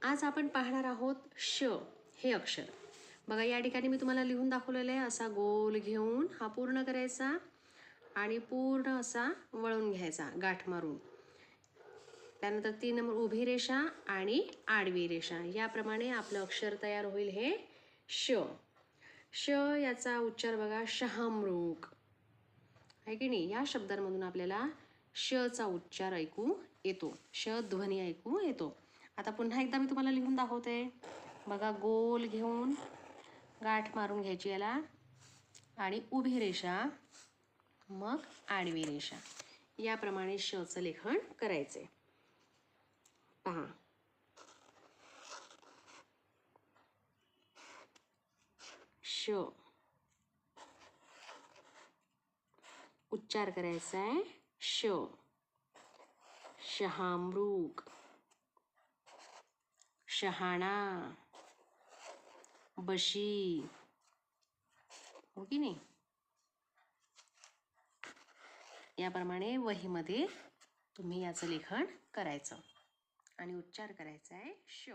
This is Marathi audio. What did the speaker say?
आज आपण पाहणार आहोत श हे अक्षर. बघा या ठिकाणी मी तुम्हाला लिहून दाखवलेलं आहे. असा गोल घेऊन हा पूर्ण करायचा आणि पूर्ण असा वळून घ्यायचा गाठ मारून. त्यानंतर 3 नंबर उभी रेषा आणि आडवी रेषा, याप्रमाणे आपलं अक्षर तयार होईल हे श. श याचा उच्चार बघा शहामृग आहे की नाही. या शब्दांमधून आपल्याला श चा उच्चार ऐकू येतो, श ध्वनी ऐकू येतो. आता पुन्हा एकदा मी तुम्हाला लिहून दाखवते. बघा गोल घेऊन गाठ मारून घ्यायची याला आणि उभी रेषा मग आडवी रेषा, याप्रमाणे श चं लेखन करायचे. पहा श उच्चार करायचा आहे श. शहामृग, शहाणा, बशी, हो की नाही. याप्रमाणे वहीमध्ये तुम्ही याचं लेखन करायचं आणि उच्चार करायचा आहे श.